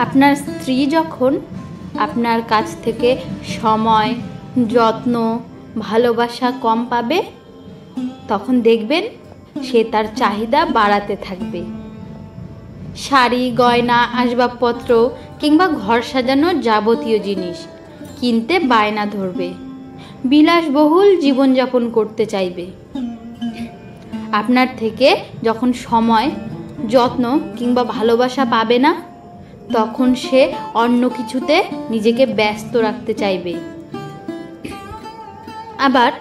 আপনার স্ত্রী যখন আপনার কাছ থেকে সময়, যত্ন, ভালোবাসা কম পাবে, তখন দেখবেন সে তার চাহিদা বাড়াতে থাকবে। শাড়ি, গয়না, আসবাবপত্র কিংবা ঘর সাজানোর যাবতীয় জিনিস কিনতে বায়না ধরবে, বিলাসবহুল জীবনযাপন করতে চাইবে। আপনার থেকে যখন সময়, যত্ন কিংবা ভালোবাসা পাবে না, তখন সে অন্য কিছুতে নিজেকে ব্যস্ত রাখতে চাইবে। আবার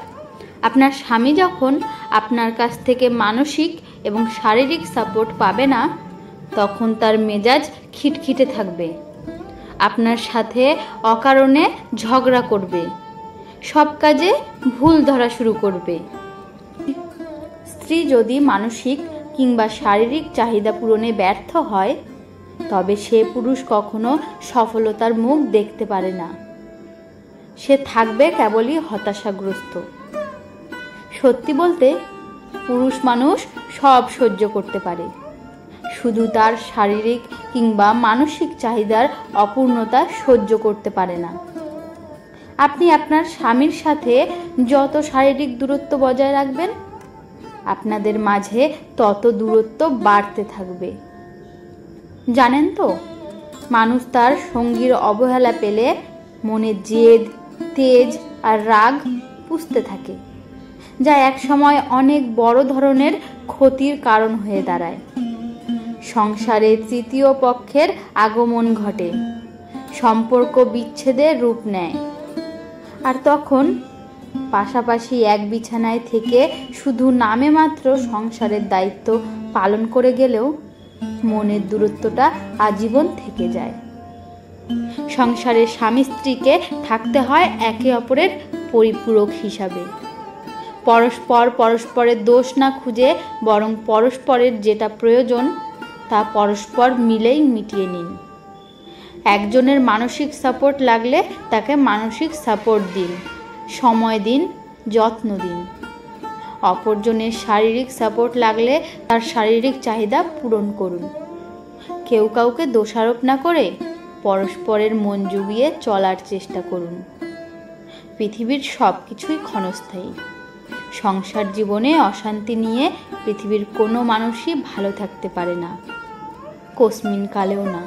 আপনার স্বামী যখন আপনার কাছ থেকে মানসিক এবং শারীরিক সাপোর্ট পাবে না, তখন তার মেজাজ খিটখিটে থাকবে, আপনার সাথে অকারণে ঝগড়া করবে, সব কাজে ভুল ধরা শুরু করবে। স্ত্রী যদি মানসিক কিংবা শারীরিক চাহিদা পূরণে ব্যর্থ হয়, তবে সে পুরুষ কখনো সফলতার মুখ দেখতে পারে না। সে থাকবে কেবলই হতাশাগ্রস্ত। সত্যি বলতে, পুরুষ মানুষ সব সহ্য করতে পারে, শুধু তার শারীরিক কিংবা মানসিক চাহিদার অপূর্ণতা সহ্য করতে পারে না। আপনি আপনার স্বামীর সাথে যত শারীরিক দূরত্ব বজায় রাখবেন, আপনাদের মাঝে তত দূরত্ব বাড়তে থাকবে। জানেন তো, মানুষ তার সঙ্গীর অবহেলা পেলে মনে জেদ, তেজ আর রাগ পুষতে থাকে, যা একসময় অনেক বড় ধরনের ক্ষতির কারণ হয়ে দাঁড়ায়। সংসারে তৃতীয় পক্ষের আগমন ঘটে, সম্পর্ক বিচ্ছেদের রূপ নেয়। আর তখন পাশাপাশি এক বিছানায় থেকে শুধু নামে মাত্র সংসারের দায়িত্ব পালন করে গেলেও মনের দূরত্বটা আজীবন থেকে যায়। সংসারে স্বামী স্ত্রীকে থাকতে হয় একে অপরের পরিপূরক হিসাবে। পরস্পর পরস্পরের দোষ না খুঁজে বরং পরস্পরের যেটা প্রয়োজন তা পরস্পর মিলেই মিটিয়ে নিন। একজনের মানসিক সাপোর্ট লাগলে তাকে মানসিক সাপোর্ট দিন, সময় দিন, যত্ন দিন। অপরজনের শারীরিক সাপোর্ট লাগলে তার শারীরিক চাহিদা পূরণ করুন। কেউ কাউকে দোষারোপ না করে পরস্পরের মন জুগিয়ে চলার চেষ্টা করুন। পৃথিবীর সব কিছুই ক্ষণস্থায়ী। সংসার জীবনে অশান্তি নিয়ে পৃথিবীর কোনো মানুষই ভালো থাকতে পারে না, কস্মিন কালেও না।